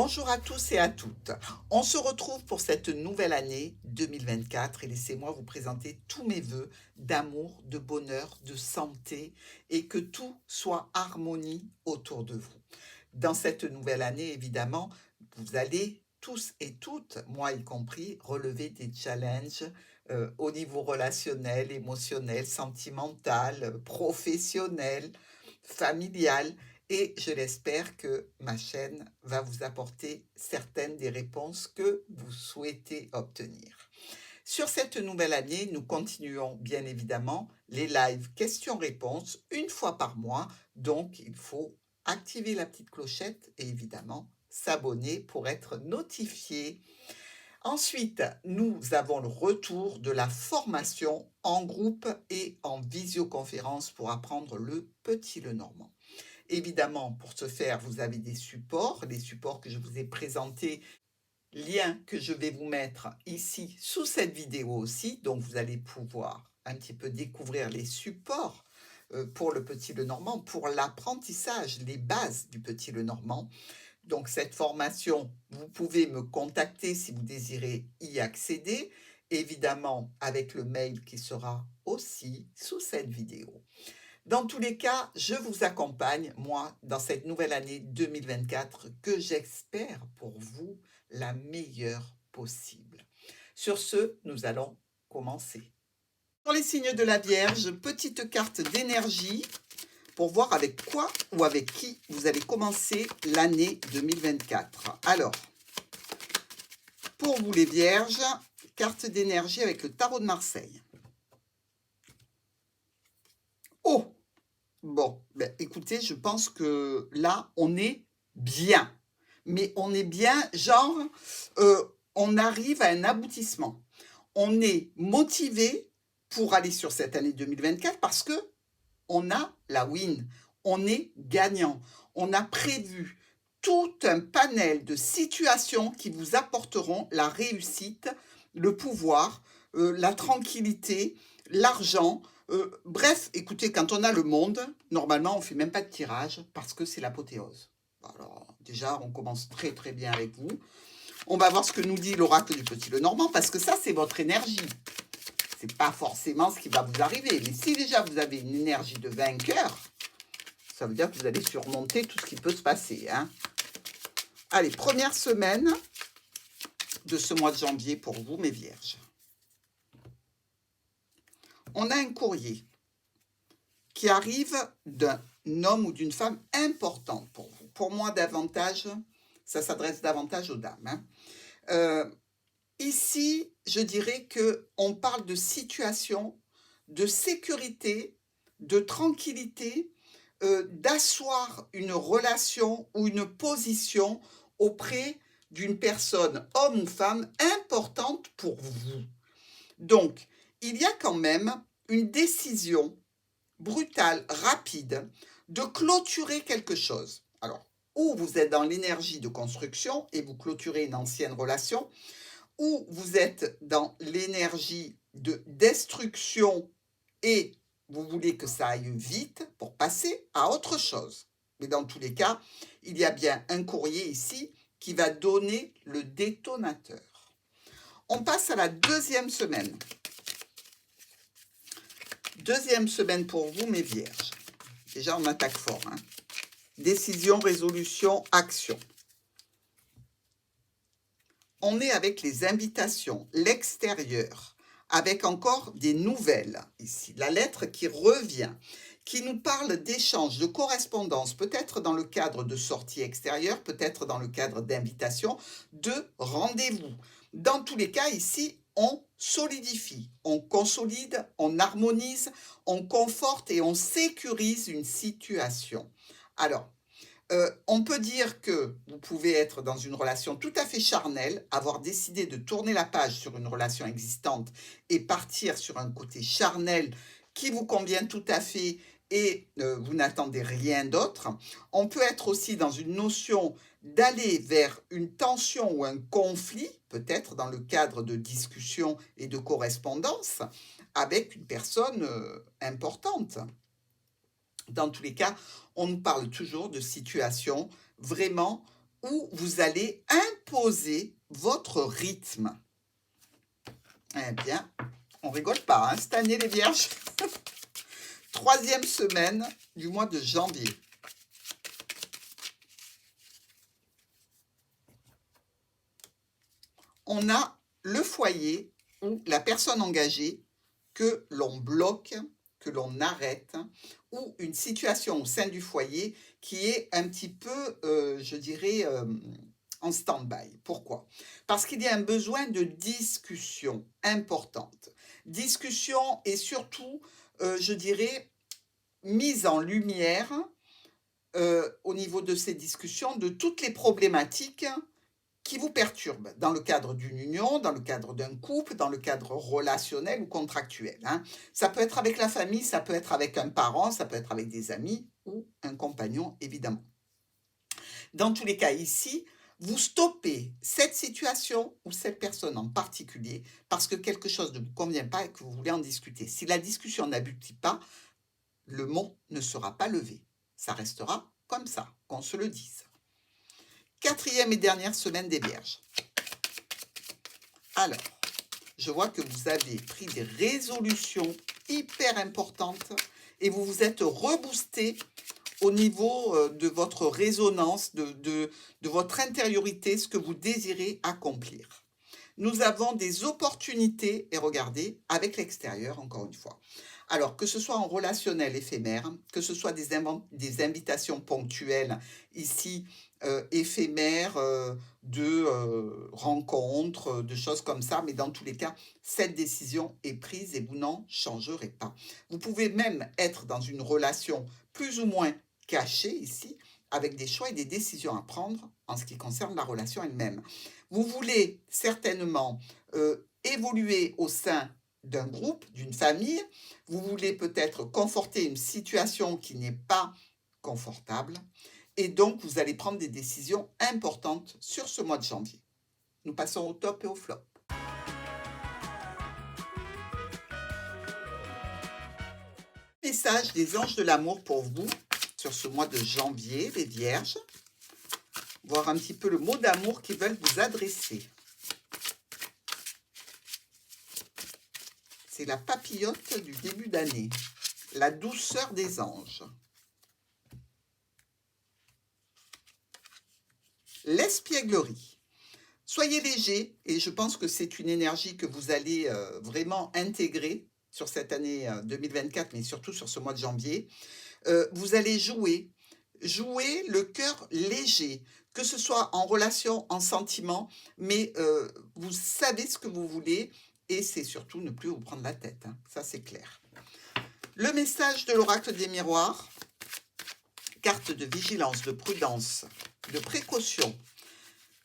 Bonjour à tous et à toutes. On se retrouve pour cette nouvelle année 2024 et laissez-moi vous présenter tous mes vœux d'amour, de bonheur, de santé et que tout soit harmonie autour de vous. Dans cette nouvelle année, évidemment, vous allez tous et toutes, moi y compris, relever des challenges au niveau relationnel, émotionnel, sentimental, professionnel, familial. Et je l'espère que ma chaîne va vous apporter certaines des réponses que vous souhaitez obtenir. Sur cette nouvelle année, nous continuons bien évidemment les lives questions-réponses une fois par mois. Donc, il faut activer la petite clochette et évidemment s'abonner pour être notifié. Ensuite, nous avons le retour de la formation en groupe et en visioconférence pour apprendre le petit Lenormand. Évidemment, pour ce faire, vous avez des supports, les supports que je vous ai présentés, lien que je vais vous mettre ici sous cette vidéo aussi. Donc, vous allez pouvoir un petit peu découvrir les supports pour le petit Lenormand, pour l'apprentissage, les bases du petit Lenormand. Donc, cette formation, vous pouvez me contacter si vous désirez y accéder, évidemment avec le mail qui sera aussi sous cette vidéo. Dans tous les cas, je vous accompagne, moi, dans cette nouvelle année 2024 que j'espère pour vous la meilleure possible. Sur ce, nous allons commencer. Pour les signes de la Vierge, petite carte d'énergie pour voir avec quoi ou avec qui vous allez commencer l'année 2024. Alors, pour vous les Vierges, carte d'énergie avec le tarot de Marseille. Oh! Bon, ben, écoutez, je pense que là, on est bien. Mais on est bien, genre, on arrive à un aboutissement. On est motivé pour aller sur cette année 2024 parce que on a la win. On est gagnant. On a prévu tout un panel de situations qui vous apporteront la réussite, le pouvoir, la tranquillité, l'argent. Bref, écoutez, quand on a le monde, normalement, on ne fait même pas de tirage parce que c'est l'apothéose. Alors, déjà, on commence très très bien avec vous. On va voir ce que nous dit l'oracle du petit Lenormand parce que ça, c'est votre énergie. C'est pas forcément ce qui va vous arriver. Mais si déjà vous avez une énergie de vainqueur, ça veut dire que vous allez surmonter tout ce qui peut se passer. Hein. Allez, première semaine de ce mois de janvier pour vous, mes vierges. On a un courrier qui arrive d'un homme ou d'une femme importante pour vous. Pour moi, davantage, ça s'adresse davantage aux dames. Hein. Ici, je dirais qu'on parle de situation, de sécurité, de tranquillité, d'asseoir une relation ou une position auprès d'une personne, homme ou femme, importante pour vous. Donc, il y a quand même une décision brutale, rapide, de clôturer quelque chose. Alors, ou vous êtes dans l'énergie de construction et vous clôturez une ancienne relation, ou vous êtes dans l'énergie de destruction et vous voulez que ça aille vite pour passer à autre chose. Mais dans tous les cas, il y a bien un courrier ici qui va donner le détonateur. On passe à la deuxième semaine. Deuxième semaine pour vous, mes vierges. Déjà, on attaque fort. Hein. Décision, résolution, action. On est avec les invitations, l'extérieur, avec encore des nouvelles ici. La lettre qui revient, qui nous parle d'échanges, de correspondance, peut-être dans le cadre de sorties extérieures, peut-être dans le cadre d'invitations, de rendez-vous. Dans tous les cas, ici, on solidifie, on consolide, on harmonise, on conforte et on sécurise une situation. Alors, on peut dire que vous pouvez être dans une relation tout à fait charnelle, avoir décidé de tourner la page sur une relation existante et partir sur un côté charnel qui vous convient tout à fait et vous n'attendez rien d'autre. On peut être aussi dans une notion d'aller vers une tension ou un conflit, peut-être dans le cadre de discussions et de correspondance, avec une personne importante. Dans tous les cas, on nous parle toujours de situations vraiment où vous allez imposer votre rythme. Eh bien, on rigole pas, hein, cette année les vierges. 3e semaine du mois de janvier. On a le foyer ou la personne engagée que l'on bloque, que l'on arrête, ou une situation au sein du foyer qui est un petit peu, je dirais, en stand-by. Pourquoi? Parce qu'il y a un besoin de discussion importante. Discussion et surtout, je dirais, mise en lumière au niveau de ces discussions de toutes les problématiques qui vous perturbent dans le cadre d'une union, dans le cadre d'un couple, dans le cadre relationnel ou contractuel. Hein. Ça peut être avec la famille, ça peut être avec un parent, ça peut être avec des amis ou un compagnon, évidemment. Dans tous les cas, ici, vous stoppez cette situation ou cette personne en particulier parce que quelque chose ne vous convient pas et que vous voulez en discuter. Si la discussion n'aboutit pas, le mot ne sera pas levé. Ça restera comme ça, qu'on se le dise. 4e et dernière semaine des Vierges. Alors, je vois que vous avez pris des résolutions hyper importantes et vous vous êtes reboosté au niveau de votre résonance, de votre intériorité, ce que vous désirez accomplir. Nous avons des opportunités, et regardez, avec l'extérieur, encore une fois. Alors, que ce soit en relationnel éphémère, que ce soit des invitations ponctuelles, ici, éphémères, de rencontres, de choses comme ça, mais dans tous les cas, cette décision est prise et vous n'en changerez pas. Vous pouvez même être dans une relation plus ou moins cachée ici, avec des choix et des décisions à prendre en ce qui concerne la relation elle-même. Vous voulez certainement évoluer au sein d'un groupe, d'une famille. Vous voulez peut-être conforter une situation qui n'est pas confortable. Et donc, vous allez prendre des décisions importantes sur ce mois de janvier. Nous passons au top et au flop. Message des anges de l'amour pour vous sur ce mois de janvier, les vierges. Voir un petit peu le mot d'amour qu'ils veulent vous adresser. C'est la papillote du début d'année. La douceur des anges. L'espièglerie. Soyez léger et je pense que c'est une énergie que vous allez vraiment intégrer sur cette année 2024, mais surtout sur ce mois de janvier. Vous allez jouer le cœur léger, que ce soit en relation, en sentiment, mais vous savez ce que vous voulez et c'est surtout ne plus vous prendre la tête, hein. Ça c'est clair. Le message de l'oracle des miroirs, carte de vigilance, de prudence, de précaution.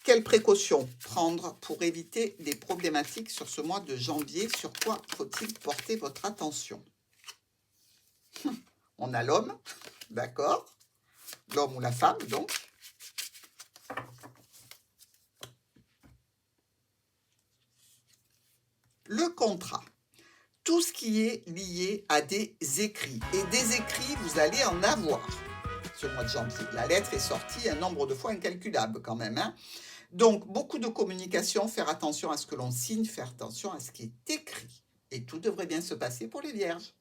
Quelles précautions prendre pour éviter des problématiques sur ce mois de janvier? Sur quoi faut-il porter votre attention? On a l'homme, d'accord? L'homme ou la femme, donc. Le contrat. Tout ce qui est lié à des écrits. Et des écrits, vous allez en avoir ce mois de janvier. La lettre est sortie un nombre de fois incalculable quand même, hein. Donc, beaucoup de communication, faire attention à ce que l'on signe, faire attention à ce qui est écrit. Et tout devrait bien se passer pour les vierges.